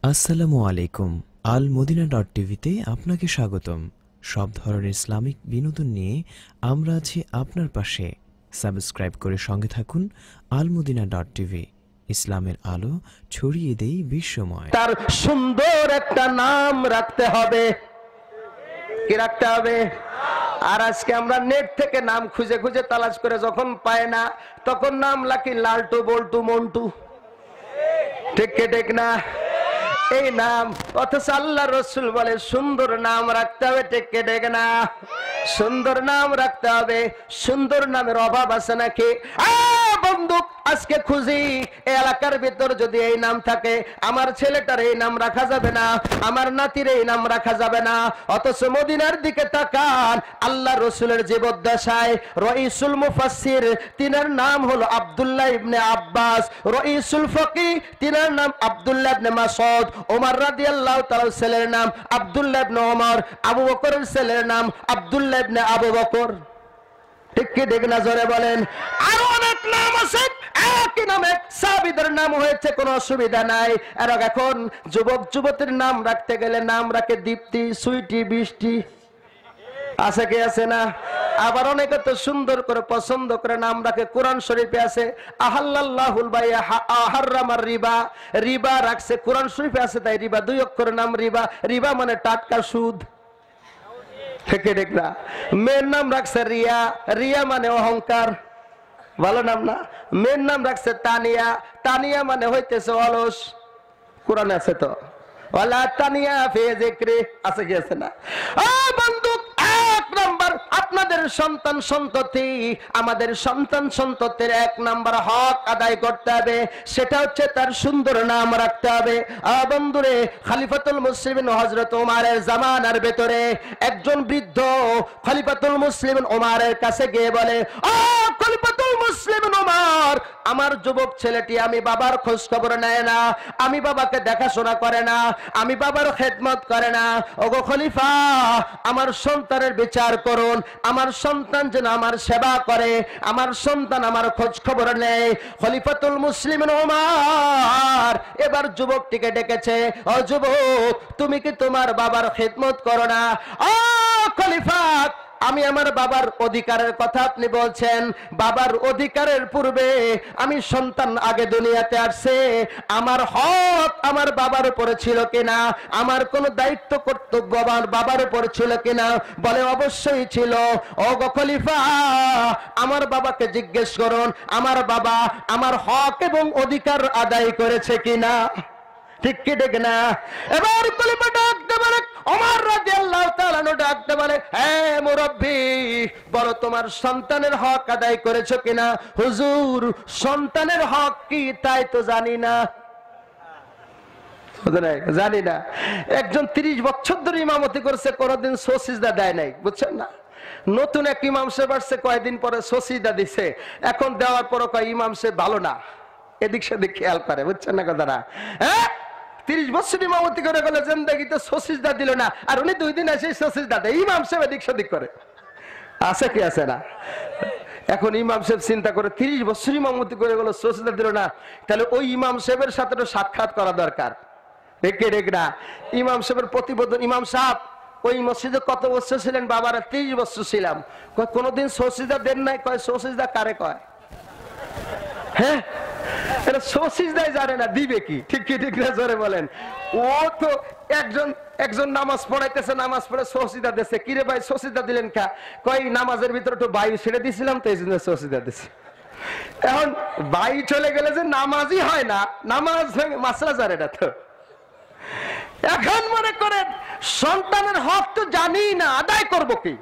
আসসালামু আলাইকুম। আল মদিনা টিভিতে আপনাকে স্বাগতম। সব ধরনের ইসলামিক বিনোদন নিয়ে আমরা আছি আপনার পাশে। সাবস্ক্রাইব করে সঙ্গে থাকুন আল মদিনা টিভি। ইসলামের আলো ছড়িয়ে দেই বিশ্বময়। তার সুন্দর একটা নাম রাখতে হবে। কি রাখতে হবে? আর আজকে আমরা নেট থেকে নাম খুঁজে খুঁজে তালাশ করে যখন পায় না, তখন নাম লাকি লালটু বল্টু মন্টু। ঠিক কে ঠিক না? এই নাম, অথচ আল্লাহ রসুল বলে সুন্দর নাম রাখতে হবে। ঠিক কে ঠিক না? সুন্দর নাম রাখতে হবে। সুন্দর নামের অভাব আছে নাকি? বন্ধু, আজকে খুঁজি এই এলাকার ভিতর যদি এই নাম থাকে, আমার ছেলেটার এই নাম রাখা যাবে না, আমার নাতির এই নাম রাখা যাবে না। অথচ মদিনার দিকে তাকান, আল্লাহ রসুলের জীবদ্দশায় রইসুল মুফাসসির, তিনার নাম হলো আব্দুল্লাহ ইবনে আব্বাস। রইসুল ফকিহ, তিনার নাম আব্দুল্লাহ ইবনে মাসউদ। ওমর রাদিয়াল্লাহু তাআলার ছেলের নাম আব্দুল্লাহ ইবনে ওমর। আবু বকরের ছেলের নাম আব্দুল্লাহ ইবনে আবু বকর। ঠিক কি ঠিক না? জোরে বলেন। আরো অনেক নাম আছে, একই নামে সাহাবীদের নাম হয়েছে, কোনো অসুবিধা নাই। আর এখন যুবক যুবতীর নাম রাখতে গেলে নাম রাখে দীপ্তি, সুইটি, বৃষ্টি। আছে কি আছে না? আবার অনেকে তো সুন্দর করে পছন্দ করে নাম রাখে। কোরআন শরীফে আছে আহাল্লাল্লাহুল বাই'a হারামার রিবা, রিবা রাখছে কোরআন শরীফে আছে, তাই রিবা, দুই অক্ষরের নাম রিবা। রিবা মানে টাটকা সুদ। মেয়ের নাম রাখছে রিয়া, রিয়া মানে অহংকার। ভালো নাম না? মেয়ের নাম রাখছে তানিয়া, তানিয়া মানে হইতেছে অলস। কোরআন আছে তো, ওয়ালা তানিয়া ফি যিকরি, আছে কি আছে না? বন্ধু, এক নাম্বার আপনাদের সন্তান সন্ততি, আমাদের সন্তান সন্ততির এক নাম্বার হক আদায় করতে হবে, সেটা হচ্ছে তার সুন্দর নাম রাখতে হবে। বন্ধুরে, খলিফাতুল মুসলিমিন হযরত ওমরের জামানার ভেতরে একজন বৃদ্ধ খলিফাতুল মুসলিমিন ওমরের কাছে গিয়ে বলে, ও খলিফাতুল মুসলিমিন ওমর, আমার যুবক ছেলেটি আমি বাবার খোঁজ খবর নেয় না, আমি বাবাকে দেখাশোনা করে না, আমি বাবার খেদমত করে না। ওগো খলিফা, আমার সন্তানের বিচার করুন, আমার সন্তান যেন আমার সেবা করে, আমার সন্তান আমার খোঁজ খবর নেয়। খলিফাতুল মুসলিমিন ওমর এবার যুবকটিকে ডেকেছে, ও যুবক, তুমি কি তোমার বাবার খেদমত করো না? ও খলিফা, আমি আমার বাবার অধিকারের কথা আপনি বলছেন, বাবার অধিকারের পূর্বে আমি সন্তান আগে দুনিয়াতে আসছে, আমার হক আমার বাবার উপরে ছিল কিনা, আমার কোন দায়িত্ব কর্তব্য আমার বাবার উপরে ছিল কিনা? বলে অবশ্যই ছিল। ও গো খলিফা, আমার বাবাকে জিজ্ঞেস করুন আমার বাবা আমার হক এবং অধিকার আদায় করেছে কিনা। ঠিক কি ঠিক না? এবার খলিফা ডাকতে বলে, ওমর রাদিয়াল্লাহু তাআলা ডাকতে বলে, হে মুরব্বি, বলো তোমার সন্তানের হক আদায় করেছো কিনা? হুজুর, সন্তানের হক কি তাই তো জানি না। জানি না। একজন 30 বছর ধরে ইমামতি করছে, কোনদিন সুজদা দেয় নাই, বুঝছেন না? নতুন এক ইমাম সাহেব আসছে, কয়েকদিন পরে সুজদা দিছে, এখন দেওয়ার পর কয় ইমাম সাহেব ভালো না, এদিক সেদিক খেয়াল করে, বুঝছেন না কথাটা? হ্যাঁ, 30 বছর ইমামতি করে গেলে জিন্দেগিতে সুজদা দিল না, আর উনি 2 দিন এসে সুজদা দেয়, ইমাম সাহেব এদিক সেদিক করে। আছে কি আছে না? এখন ইমাম সাহেব চিন্তা করে, 30 বছর ইমামতি করে গেল, সুজদা দিল না, তাহলে ওই ইমাম সাহেবের সাথে তো সাক্ষাৎ করা দরকার। দেখে দেখ না, ইমাম সাহেবের প্রতিবেদন, ইমাম সাহেব ওই মসজিদে কত বছর ছিলেন? বাবারা 30 বছর ছিলাম। কোনদিন সুজদা দেন নাই? কয় সুজদা কারে কয়? হ্যাঁ, এটা সুজদাই জানে না, দিবে কি? ঠিক কি ঠিক না? জোরে বলেন। ও তো একজন নামাজ পড়াইতেছে, নামাজ পড়ে সুজদা দিচ্ছে। কিরে ভাই সুজদা দিলেন কা? কয় নামাজের ভিতরে একটু বায়ু ছেড়ে দিছিলাম তো, এই জন্য সুজদা দিছি। এখন বায়ু চলে গেলে যে নামাজই হয় না, নামাজ মাসলা জানে না তো। এখন মনে করেন সন্তানের হক তো জানি না, আদায় করবো কি?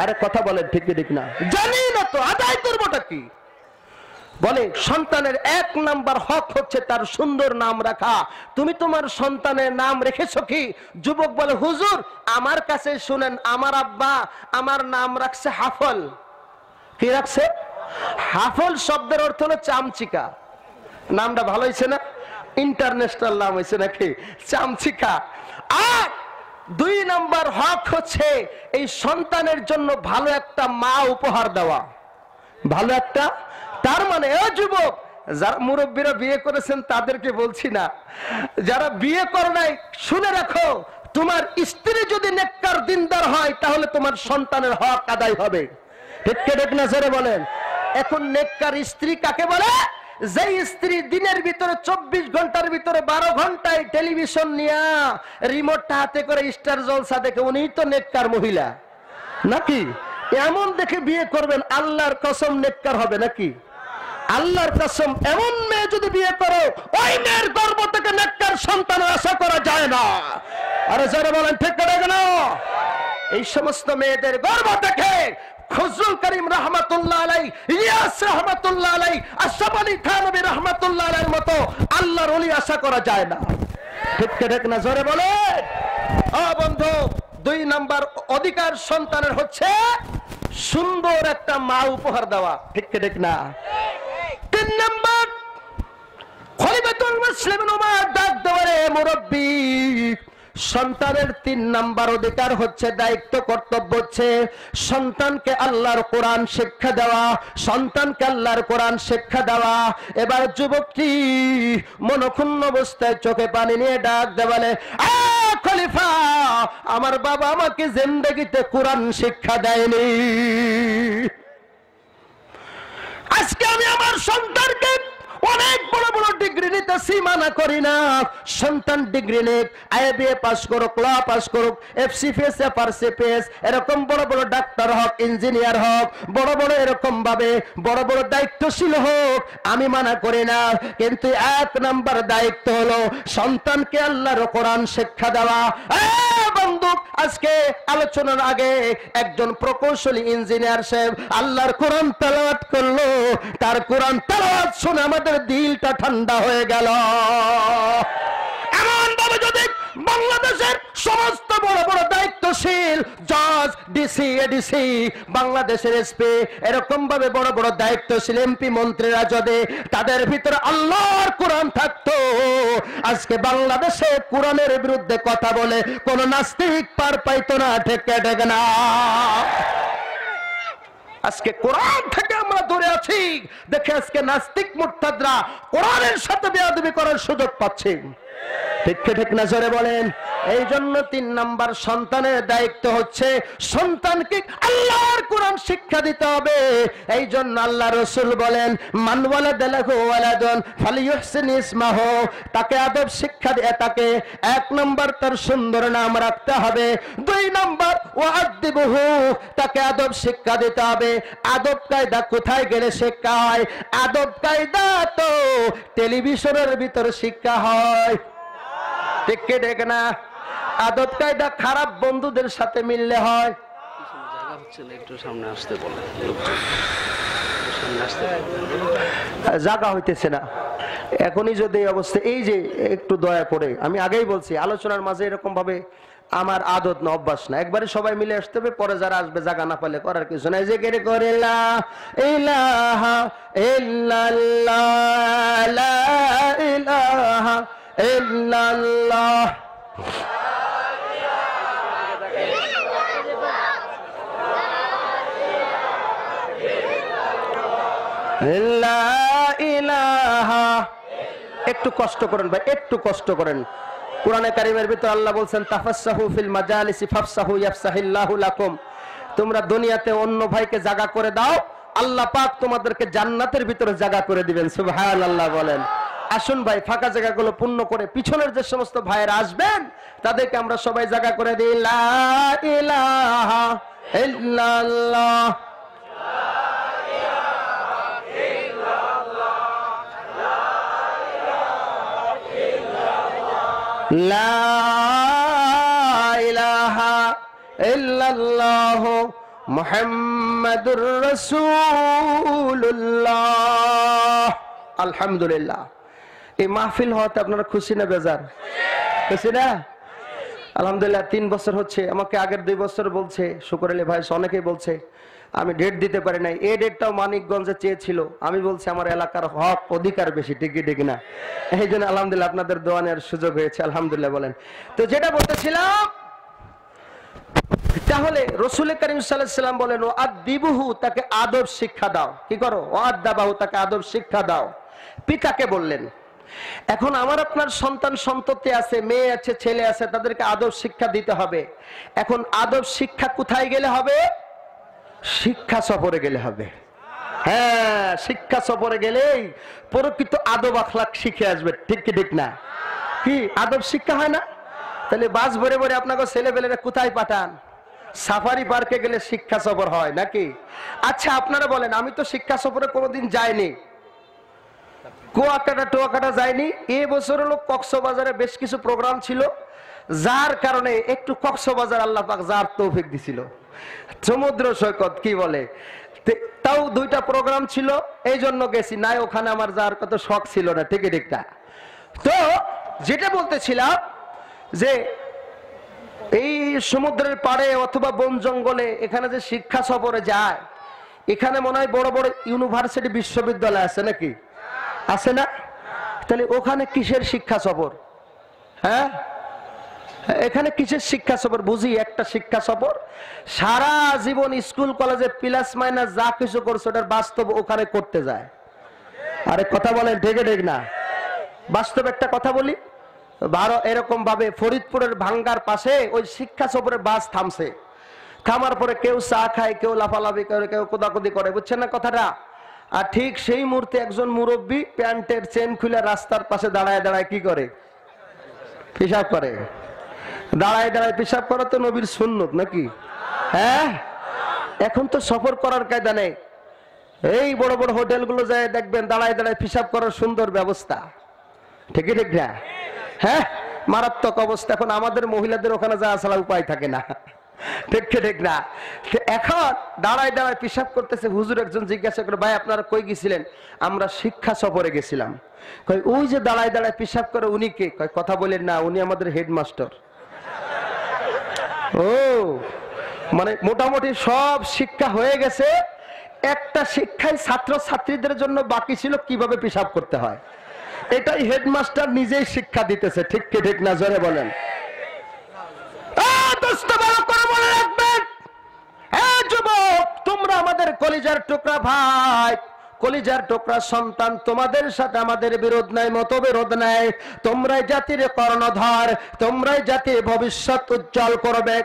আরে কথা বলেন, ঠিক ঠিক না? জানি না তো আদায় করবোটা কি? বলে সন্তানের 1 নাম্বার হক হচ্ছে তার সুন্দর নাম রাখা। তুমি তোমার সন্তানের নাম রেখেছো কি? যুবক বলে, হুজুর আমার কাছে শুনেন, আমার আব্বা আমার নাম রাখছে হাফল। কি রাখছে? হাফল শব্দের অর্থ হলো চামচিকা। নামটা ভালো হয়েছে না? ইন্টারন্যাশনাল নাম হয়েছে নাকি? চামচিকা। আর 2 নাম্বার হক হচ্ছে এই সন্তানের জন্য ভালো একটা মা উপহার দেওয়া। ভালো একটা, তার মানে ও যুবক, যারা মুরব্বীরা বিয়ে করেছেন তাদেরকে বলছি না, যারা বিয়ে করে নাই শুনে রাখো, তোমার স্ত্রী যদি নেককার দিনদার হয় তাহলে তোমার সন্তানের হক আদায় হবে। ঠিক ঠিক না জোরে বলেন। এখন নেককার স্ত্রী কাকে বলে? যে স্ত্রী দিনের ভিতরে 24 ঘন্টার ভিতরে 12 ঘন্টায় টেলিভিশন নিয়ে রিমোটটা হাতে করে স্টার জলসা দেখে, উনিই তো নেককার মহিলা নাকি? এমন দেখে বিয়ে করবেন, আল্লাহর কসম নেককার হবে নাকি? আল্লাহর কসম, এমন মেয়ে যদি বিয়ে করো, ওই মেয়ের গর্ভ থেকে নেককার সন্তানের আশা করা যায় না। আরে যারা বলেন ঠিক করে না, এই সমস্ত মেয়েদের গর্ভ থেকে ফজলুল করিম রহমাতুল্লাহ আলাইহি, ইলিয়াস রহমাতুল্লাহ আলাইহি, আশরাফ আলী থানভী রহমাতুল্লাহ আলাইহির মতো আল্লাহর ওলি আশা করা যায় না। ঠিক ঠিক না জোরে বলে। বন্ধু, 2 নাম্বার অধিকার সন্তানের হচ্ছে সুন্দর একটা মা উপহার দেওয়া। ঠিক ঠিক না? 3 নাম্বার খলিফাতুল মুসলিমিন ওমর ডাক দেওয়ারে মুরব্বী, সন্তানের 3 নাম্বার অধিকার হচ্ছে, দায়িত্ব কর্তব্য হচ্ছে সন্তানকে আল্লাহর কোরআন শিক্ষা দেওয়া, সন্তানকে আল্লাহর কোরআন শিক্ষা দেওয়া। এবার যুবকটি মনক্ষুণ্ণ অবস্থায় চোখে পানি নিয়ে ডাক দে বলে, খলিফা, আমার বাবা আমাকে জিন্দেগিতে কোরআন শিক্ষা দেয়নি। আজকে আমি আমার সন্তানকে অনেক বড় বড় ডিগ্রি নিতেছি, মানা করি না। সন্তান ডিগ্রি নেক, আইবিএ পাস করুক, ল পাস করুক, এফসিপিএস, এফআরসিপিএস, এরকম বড় বড় ডাক্তার হোক, ইঞ্জিনিয়ার হোক, বড় বড় এরকম ভাবে বড় বড় দায়িত্বশীল হোক, আমি মানা করি না। কিন্তু 1 নাম্বার দায়িত্ব হলো সন্তানকে আল্লাহর কোরআন শিক্ষা দেওয়া। বন্ধু, আজকে আলোচনার আগে একজন প্রকৌশলী ইঞ্জিনিয়ার সাহেব আল্লাহর কোরআন তেলাওয়াত করলো, তার কোরআন তেলাওয়াত শুনে আমাদের দিলটা ঠান্ডা হয়ে গেল। এমন ভাবে যদি বাংলাদেশের সমস্ত বড় বড় দায়িত্বশীল জজ, ডিসি, এডিসি, বাংলাদেশের এসপি, এরকম ভাবে বড় বড় দায়িত্বশীল এমপি মন্ত্রীরা যদি তাদের ভিতরে আল্লাহর কোরআন থাকতো, আজকে বাংলাদেশে কোরআনের বিরুদ্ধে কথা বলে কোন নাস্তিক পার পাইতো না। ঠিক ঠিক না? আজকে কোরআন থেকে আমরা দূরে আছি দেখে আজকে নাস্তিক মুরতাদরা কোরআনের সাথে বেয়াদবি করার সুযোগ পাচ্ছে। ঠিক ঠিক না জোরে বলেন। এই জন্য 3 নাম্বার সন্তানের দায়িত্ব হচ্ছে সন্তানকে আল্লাহর কোরআন শিক্ষা দিতে হবে। এই জন্য আল্লাহ রাসূল বলেন, মান ওয়ালাদা লাহু ওয়ালাদুন ফালিয়ুহসিন ইসমাহু, তাকে আদব শিক্ষা দিয়ে, তাকে 1 নাম্বার তার সুন্দর নাম রাখতে হবে। 2 নাম্বার ওয়াআদিবহু, তাকে আদব শিক্ষা দিতে হবে। আদব কায়দা কোথায় গেলে শিক্ষা হয়? আদব কায়দা তো টেলিভিশনের ভিতর শিক্ষা হয়। ঠিক ঠিক না? আদব কায়দা খারাপ বন্ধুদের সাথে মিললে হয়। জায়গা হইতেছে না এখনই যদি এই অবস্থা। এই যে একটু দয়া করে, আমি আগেই বলছি আলোচনার মাঝে এরকম ভাবে আমার আদত না, অভ্যাস না। একবারে সবাই মিলে আসতে হবে, পরে যারা আসবে জায়গা না পেলে করার কিছু নাই। যে কেড়ে করে লা ইলাহা ইল্লাল্লাহ, লা ইলাহা ইল্লাল্লাহ। একটু কষ্ট করেন ভাই, একটু কষ্ট করেন। কোরআনে কারিমের ভিতর আল্লাহ বলছেন, তাফাসসাহু ফিল মাজালিসি ফাফসাহু ইয়াফসাহিল্লাহু লাকুম, তোমরা দুনিয়াতে অন্য ভাইকে জায়গা করে দাও, আল্লাহ পাক তোমাদেরকে জান্নাতের ভিতরে জায়গা করে দিবেন। সুবহানাল্লাহ বলেন। আসুন ভাই, ফাঁকা জায়গাগুলো পূর্ণ করে পিছনের যে সমস্ত ভাইয়েরা আসবেন তাদেরকে আমরা সবাই জায়গা করে দিই। লা ইলাহা ইল্লাল্লাহ, লা ইলাহা ইল্লাল্লাহ মুহাম্মাদুর রাসূলুল্লাহ। আলহামদুলিল্লাহ। এই মাহফিল হওয়াতে আপনারা খুশি না বেজার? খুশি না? আলহামদুলিল্লাহ। 3 বছর হচ্ছে। আমাকে আগের 2 বছর বলছে শুকর আলী ভাই, অনেকেই বলছে আমি ডেট দিতে পারি নাই। এই ডেটটাও মানিকগঞ্জে চেয়েছিল, আমি বলছি আমার এলাকার হক অধিকার বেশি। ঠিক ঠিক না? এই জন্য আলহামদুলিল্লাহ আপনাদের দোয়া নেওয়ার সুযোগ হয়েছে। আলহামদুলিল্লাহ বলেন। তো যেটা বলতেছিলাম, তাহলে রাসূল করিম সাল্লাল্লাহু আলাইহি ওয়াসাল্লাম বলেন, ও আদিবহু, তাকে আদব শিক্ষা দাও। কি করো? ও আদাবাহু, তাকে আদব শিক্ষা দাও। পিতাকে বললেন। এখন আমার আপনার সন্তান সন্ততি আছে, মেয়ে আছে, ছেলে আছে, তাদেরকে আদব শিক্ষা দিতে হবে। এখন আদব শিক্ষা কোথায় গেলে হবে? শিক্ষা সফরে গেলে হবে। হ্যাঁ, শিক্ষা সফরে গেলেই প্রকৃত আদব আখলাক শিখে আসবে। ঠিক কি ঠিক না? কি আদব শিক্ষা হয় না? তাহলে বাস ভরে ভরে আপনাকে ছেলেবেলেরা কোথায় পাঠান? সাফারি পার্কে গেলে শিক্ষা সফর হয় নাকি? আচ্ছা আপনারা বলেন, আমি তো শিক্ষা সফরে কোনোদিন যাইনি, কুয়াকাটা টোয়াকাটা যায়নি। এবছর হলো কক্সবাজারে বেশ কিছু প্রোগ্রাম ছিল, যার কারণে একটু কক্সবাজার আল্লাহ পাক যার তৌফিক দিছিল, সমুদ্র সৈকত কি বলে, তাও 2টা প্রোগ্রাম ছিল, এই জন্য গেছি। নাই ওখানে আমার যার কত শখ ছিল না। ঠিক ঠিকটা। তো যেটা বলতেছিলাম যে এই সমুদ্রের পাড়ে অথবা বন জঙ্গলে এখানে যে শিক্ষা সফরে যায়, এখানে মনে হয় বড় বড় ইউনিভার্সিটি বিশ্ববিদ্যালয় আছে নাকি? আছে না? তাহলে ওখানে কিসের শিক্ষা সফর? হ্যাঁ, এখানে কিসের শিক্ষা সফর? বুঝি একটা শিক্ষা সফর সারা জীবন স্কুল কলেজে প্লাস মাইনাস যা কিছু করছে ওটার বাস্তব ওখানে করতে যায়। আরে কথা বলেন ঠিক ঠিক না? বাস্তব একটা কথা বলি, এরকম ভাবে ফরিদপুরের ভাঙ্গার পাশে ওই শিক্ষা সফরের বাস থামছে। থামার পরে কেউ চা খায়, কেউ লাফালাফি করে, কেউ কোদাকুদি করে, বুঝছেন না কথাটা? আর ঠিক সেই মুহূর্তে একজন মুরব্বী প্যান্টের চেন খুলে রাস্তার পাশে দাঁড়ায় দাঁড়ায় কি করে? পেশাব করে। দাঁড়ায় দাঁড়ায় পেশাব করা তো নবীর সুন্নত নাকি? হ্যাঁ, এখন তো সফর করার কায়দা নেই। এই বড় বড় হোটেলগুলো যায় দেখবেন দাঁড়ায় দাঁড়ায় পেশাব করার সুন্দর ব্যবস্থা। ঠিকই ঠিক না? হ্যাঁ, মারাত্মক অবস্থা। এখন আমাদের মহিলাদের ওখানে যাওয়া ছাড়া উপায় থাকে না। ঠিক ঠিক না? এখন দাঁড়ায় দাঁড়ায় পেশাব করতেছে। হুজুর একজন জিজ্ঞাসা করে, ভাই আপনারা কই গেছিলেন? আমরা শিক্ষা সফরে গেছিলাম। কই ওই যে দাঁড়ায় দাঁড়ায় পেশাব করে উনি কে? কয় কথা বলেন না, উনি আমাদের হেডমাস্টার। ও মানে মোটামুটি সব শিক্ষা হয়ে গেছে, একটা শিক্ষাই ছাত্র ছাত্রীদের জন্য বাকি ছিল কিভাবে পেশাব করতে হয়। এটাই হেডমাস্টার নিজেই শিক্ষা দিতেছে। ঠিক কি ঠিক না? জোরে বলেন। মনে রাখবেন, হ্যাঁ যুবক, তোমরা আমাদের কলিজার টুকরা ভাই, কলিজার টুকরা সন্তান, তোমাদের সাথে আমাদের বিরোধ নাই, মতবিরোধ নাই। তোমরাই জাতির কর্ণধার, তোমরাই জাতির ভবিষ্যৎ উজ্জ্বল করবে।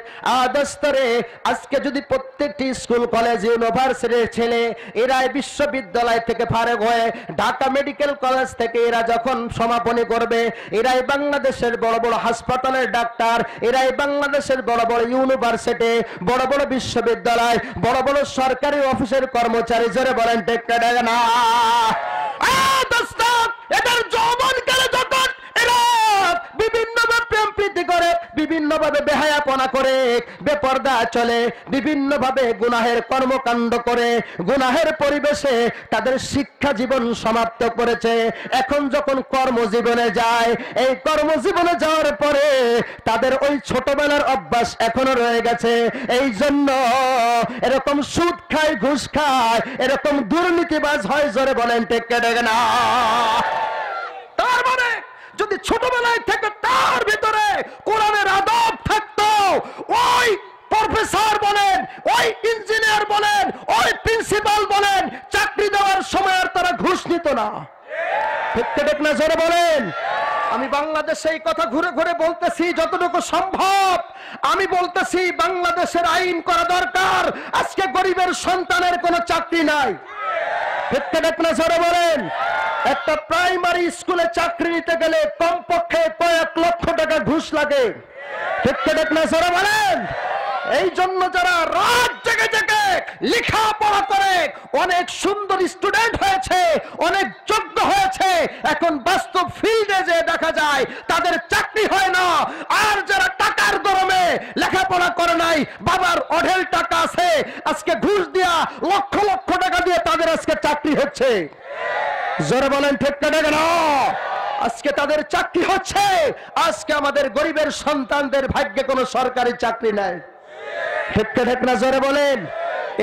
আদস্তরে আজকে যদি প্রত্যেকটি স্কুল কলেজ ইউনিভার্সিটির ছেলে এরাই বিশ্ববিদ্যালয় থেকে ফারেক হয়ে ঢাকা মেডিকেল কলেজ থেকে এরা যখন সমাপনী করবে, এরাই বাংলাদেশের বড় বড় হাসপাতালের ডাক্তার, এরাই বাংলাদেশের বড় বড় ইউনিভার্সিটি, বড় বড় বিশ্ববিদ্যালয়, বড় বড় সরকারি অফিসের কর্মচারী। জোরে বলেন ঠিক না? এদের যৌবনকালে যখন এরা বিভিন্নভাবে প্রেম প্রীতি করে, বিভিন্নভাবে বেহায়াপনা করে, বেপরদা চলে, বিভিন্নভাবে গুনাহের কর্মকাণ্ড করে, গুনাহের পরিবেশে তাদের শিক্ষা জীবন সমাপ্ত করেছে। এখন যখন কর্মজীবনে যায়, এই কর্মজীবনে যাওয়ার পরে তাদের ওই ছোটবেলার অভ্যাস এখনো রয়ে গেছে। এই জন্য এরকম সুদ খায়, ঘুষ খায়, এরকম দুর্নীতিবাজ হয়। জোরে বলেন ঠিক না? তার মানে যদি ছোটবেলায় থেকে তার ভিতরে কোরআনের আদব থাকতো, ওই প্রফেসর বলেন, ওই ইঞ্জিনিয়ার বলেন, ওই প্রিন্সিপাল বলেন, চাকরি দেওয়ার সময় আর তারা ঘুষ নিত না। ঠিক ঠিক না? জোরে বলেন। আমি বাংলাদেশে এই কথা ঘুরে ঘুরে বলতেছি যতটুকু সম্ভব। আমি বলতেছি বাংলাদেশের আইন করা দরকার, আজকে গরিবের সন্তানের কোনো চাকরি নাই। ঠিক ঠিক না? জোরে বলেন। একটা প্রাইমারি স্কুলে চাকরি নিতে গেলে কমপক্ষে কয়েক লক্ষ টাকা ঘুষ লাগে। ঠিক ঠিক না? জোরে বলেন। এই জন্য যারা রাত জেগে জেগে লেখাপড়া করে অনেক সুন্দর স্টুডেন্ট হয়েছে, অনেক যোগ্য হয়েছে, এখন বাস্তব ফিল্ডে যে দেখা যায় তাদের চাকরি হয় না। আর যারা টাকার গরমে লেখাপড়া করে নাই, বাবার অঢেল টাকা আছে, আজকে ঘুষ দিয়া লক্ষ লক্ষ টাকা দিয়ে তাদের আজকে চাকরি হচ্ছে। জোরে বলেন ঠিক না? আজকে তাদের চাকরি হচ্ছে। আজকে আমাদের গরিবের সন্তানদের ভাগ্যে কোনো সরকারি চাকরি নাই। ঠিক ঠিক না? জোরে বলেন।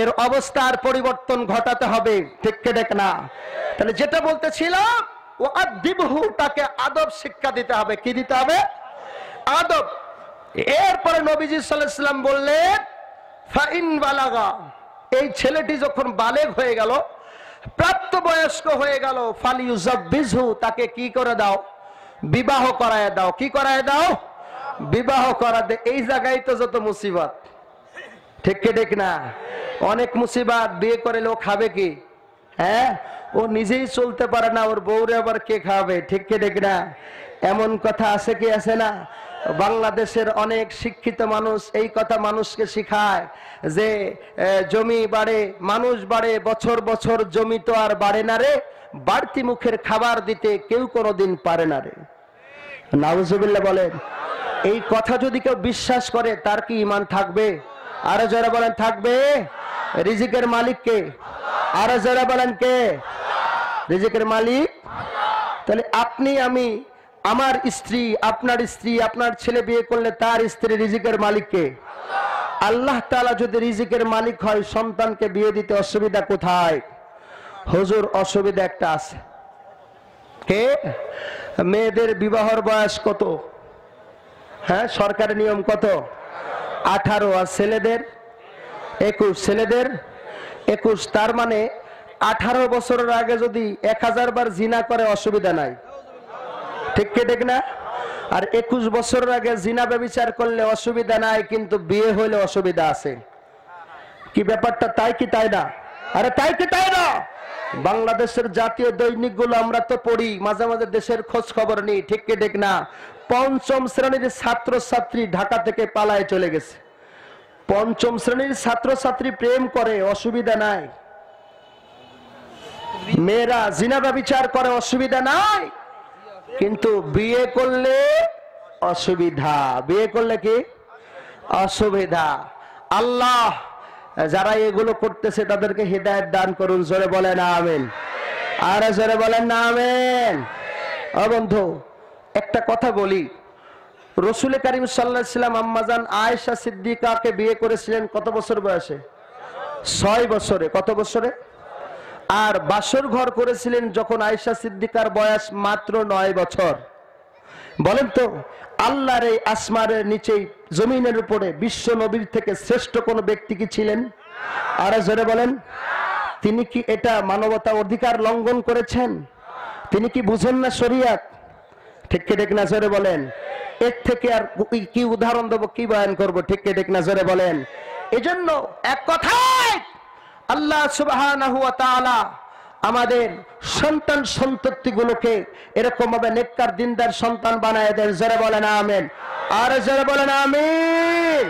এর অবস্থার পরিবর্তন ঘটাতে হবে। ঠিক ঠিক না? তাহলে যেটা বলতেছিলাম, ও আদিবহু, তাকে আদব শিক্ষা দিতে হবে। কি দিতে হবে? আদব। এরপরে নবীজি সাল্লাল্লাহু আলাইহি ওয়াসাল্লাম বললেন, ফাইন বালাগা, এই ছেলেটি যখন বালেগ হয়ে গেল, প্রাপ্তবয়স্ক হয়ে গেল, ফালিউজাব্বিজহু, তাকে কি করে দাও? বিবাহ করায় দাও। কি করায় দাও? বিবাহ করা দে। এই জায়গায় তো যত মুসিবত, ঠিক কি ঠিক না? অনেক মুসিবত। বিয়ে করে লোক খাবে কি? হ্যাঁ, ও নিজেই চলতে পারে না, ওর বউরে আবার কে খাবে? ঠিক কি ঠিক না? এমন কথা আছে কি আছে না? বাংলাদেশের অনেক শিক্ষিত মানুষ এই কথা মানুষকে শিখায় যে জমি বাড়ে, মানুষ বাড়ে, বছর বছর জমি তো আর বাড়ে না রে, বাড়তি মুখের খাবার দিতে কেউ কোনোদিন পারে না রে। নাউজুবিল্লাহ বলেন। এই কথা যদি কেউ বিশ্বাস করে তার কি ঈমান থাকবে? আরো যারা বলেন থাকবে। রিজিকের মালিক কে? আরো যারা বলেন কে? রিজিকের মালিক। তাহলে আপনি, আমি, আমার স্ত্রী, আপনার স্ত্রী, আপনার ছেলে বিয়ে করলে তার স্ত্রী, রিজিকের মালিক কে? আল্লাহ তাআলা যদি রিজিকের মালিক হয়, সন্তানকে বিয়ে দিতে অসুবিধা কোথায়? হুজুর অসুবিধা একটা আছে। কে? মেয়েদের বিবাহের বয়স কত? হ্যাঁ, সরকারের নিয়ম কত? 18। আর ছেলেদের 21। ছেলেদের 21। তার মানে 18 বছরের আগে যদি 1000 বার জিনা করে অসুবিধা নাই, ঠিক কি ঠিক না? আর 21 বছরের আগে জিনা ব্যভিচার করলে অসুবিধা নাই, কিন্তু বিয়ে হইলে অসুবিধা আছে। কি ব্যাপারটা তাই কি তাই না? আরে তাই কি তাই না? বাংলাদেশের জাতীয় দৈনিকগুলো আমরা তো পড়ি, মাঝে মাঝে দেশের খোঁজ খবর নিই, ঠিক কি ঠিক না? 5ম শ্রেণীর ছাত্র ছাত্রী ঢাকা থেকে পালায় চলে গেছে। 5ম শ্রেণীর ছাত্র ছাত্রী প্রেম করে, অসুবিধা নাই। মেয়েরা জিনা ব্যভিচার করে, অসুবিধা নাই, কিন্তু বিয়ে করলে অসুবিধা। বিয়ে করলে কি অসুবিধা? আল্লাহ যারা এগুলো করতেছে তাদেরকে হিদায়াত দান করুন। জোরে বলেন আমিন। আর জোরে বলেন না আমিন। ও বন্ধু, একটা কথা বলি, রাসূল করিম সাল্লাল্লাহু আলাইহি ওয়াসাল্লাম আম্মাজান আয়েশা সিদ্দিকাকে বিয়ে করেছিলেন কত বছর বয়সে? 6 বছরে। কত বছরে? আর বাসর ঘর করেছিলেন যখন আয়েশা সিদ্দিকার বয়স মাত্র 9 বছর। বলেন তো, আল্লাহর এই আসমানের নিচে জমিনের উপরে বিশ্ব নবীর থেকে শ্রেষ্ঠ কোন ব্যক্তি কি ছিলেন? আর জোরে বলেন। তিনি কি এটা মানবতা অধিকার লঙ্ঘন করেছেন? তিনি কি বুঝেন না শরিয়ত? ঠিক কি ঠিক না? জোরে বলেন। এর থেকে আর কি উদাহরণ দেবো, কি বয়ান করবো? ঠিক কি ঠিক না? জোরে বলেন। এজন্য এক কথায় আল্লাহ সুবহানাহু ওয়া তাআলা আমাদের সন্তান সন্ততিগুলোকে এরকম ভাবে নেককার দিনদার সন্তান বানায় দেন। জোরে বলেন আমিন। আর জোরে বলেন আমিন।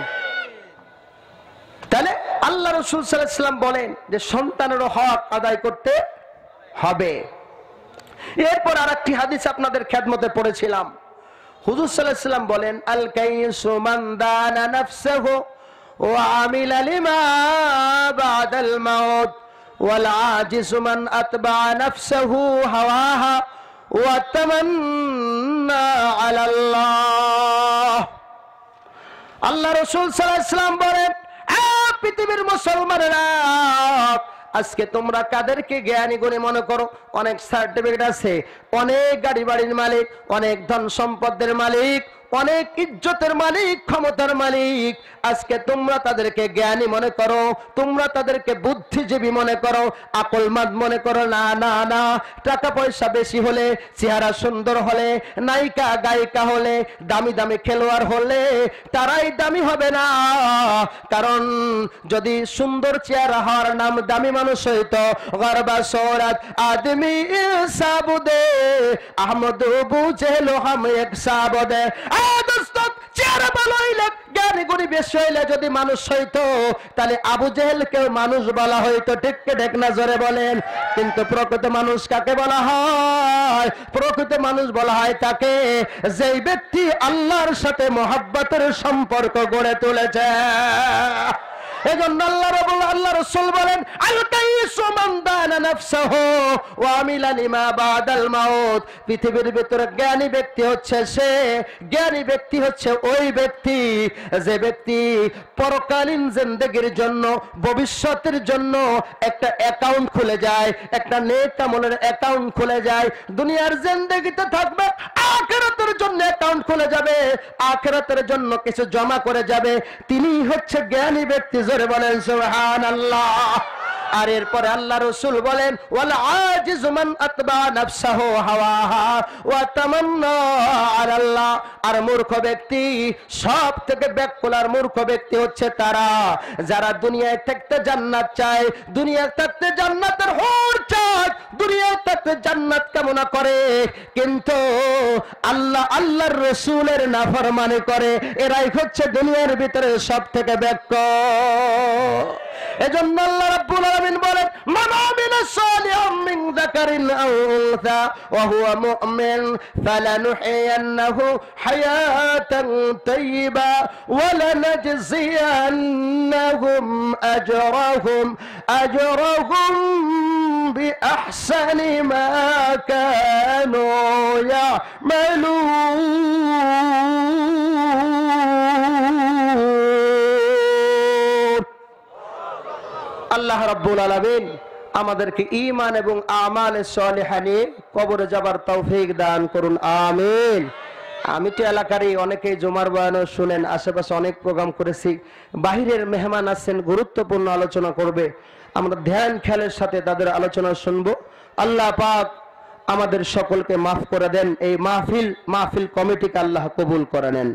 তাহলে আল্লাহ রাসূল সাল্লাল্লাহু আলাইহি ওয়াসাল্লাম বলেন যে সন্তানের হক আদায় করতে হবে। এরপর আরেকটি হাদিস আপনাদের খেদমতে পড়েছিলাম। হুজুর সাল্লাল্লাহু আলাইহি ওয়াসাল্লাম বলেন, আল কাইসু মান দানা নাফসাহু ওয়া আমিলা লিমা বাদাল মাউত ওয়াল আজিজু মান আতবা নাফসাহু হাওয়াহা ওয়া তামান্না আলাল্লাহ। আল্লাহ রাসূল সাল্লাল্লাহু আলাইহি ওয়াসাল্লাম বলেন, পৃথিবীর মুসলমানেরা, আজকে তোমরা কাদেরকে জ্ঞানী গুণী মনে করো? অনেক সার্টিফিকেট আছে, অনেক গাড়ি বাড়ির মালিক, অনেক ধন সম্পদের মালিক, অনেক ইজ্জতের মালিক, ক্ষমতার মালিক, আজকে তোমরা তাদেরকে জ্ঞানী মনে করো, তোমরা তাদেরকে বুদ্ধিজীবী মনে করো, আকলমন্দ মনে করো। না না না, টাকা পয়সা বেশি হলে, চেহারা সুন্দর হলে, নায়িকা গায়িকা হলে, দামি দামি খেলোয়াড় হলে তারাই দামি হবে না। কারণ যদি সুন্দর চেহারা হওয়ার নাম দামি মানুষ হইতো, গরবা সৌরাত আদমি সাবুদে আহমদ বুঝেলো হাম এক সাবদে। চেহারা ভালো হইলে, জ্ঞানী গুণী বেশি হইলে যদি মানুষ হইতো, তাহলে আবু জেহেলকেও মানুষ বলা হইতো। ঠিক ঠিক না? জোরে বলেন। কিন্তু প্রকৃত মানুষ কাকে বলা হয়? প্রকৃত মানুষ বলা হয় তাকে যেই ব্যক্তি আল্লাহর সাথে মহব্বতের সম্পর্ক গড়ে তুলেছে। এজন্য আল্লাহ রাসূল বলেন, আল কাইসু মান দানা নাফসাহু ওয়া আমিলা লিমা বাদাল মাউত। পৃথিবীর ভিতরে জ্ঞানী ব্যক্তি হচ্ছে সে, জ্ঞানী ব্যক্তি হচ্ছে ওই ব্যক্তি যে ব্যক্তি পরকালীন জিন্দেগির জন্য, ভবিষ্যতের জন্য একটা অ্যাকাউন্ট খুলে যায়, একটা নেক আমলের অ্যাকাউন্ট খুলে যায়। দুনিয়ার জিন্দেগিতে থাকবে, আখিরাতের জন্য অ্যাকাউন্ট খুলে যাবে, আখিরাতের জন্য কিছু জমা করে যাবে। তিনি হচ্ছে জ্ঞানী ব্যক্তি। জোরে বলেন সুবহানাল্লাহ। আর এরপরে আল্লাহ রাসূল বলেন ওয়াল আজিজু মান আতবা নাফসাহু হাওয়াহা ওয়া তামান্না আলাল্লাহ। আর মূর্খ ব্যক্তি, সব থেকে ব্যাকুলার মূর্খ ব্যক্তি হচ্ছে তারা যারা দুনিয়ায় থাকতে জান্নাত চায়, দুনিয়ায় থাকতে জান্নাতের হুর চায়, দুনিয়ায় থাকতে জান্নাত কামনা করে, কিন্তু আল্লাহর রাসূলের নাফরমানি করে। এরাই হচ্ছে দুনিয়ার ভিতরে সব থেকে ব্যাকুল। এজন্য আল্লাহ রাব্বুল আলামিন বলেন মান আমিলা সালিহাম মিন যাকারিন আও উনসা ওয়া হুয়া মুমিন ফালানুহyiyannahu হায়াতান তাইয়্যিবা ওয়া লানাজজিয়ান্নাহুম আজরাহুম বিআহসানি মা কানু ইয়ামালুন। আল্লাহ রাব্বুল আলামিন আমাদেরকে ঈমান এবং আমালে সালিহা নিয়ে কবরে যাবার তৌফিক দান করুন, আমিন। আমি তো এলাকারই অনেকেই জুমার বয়ানও শুনেন, আশেপাশে অনেক প্রোগ্রাম করেছি, বাহিরের মেহমান আছেন, গুরুত্বপূর্ণ আলোচনা করবে, আমরা ধ্যান খেয়ালের সাথে তাদের আলোচনা শুনবো। আল্লাহ পাক আমাদের সকলকে মাফ করে দেন, এই মাহফিল কমিটিকে আল্লাহ কবুল করে নেন।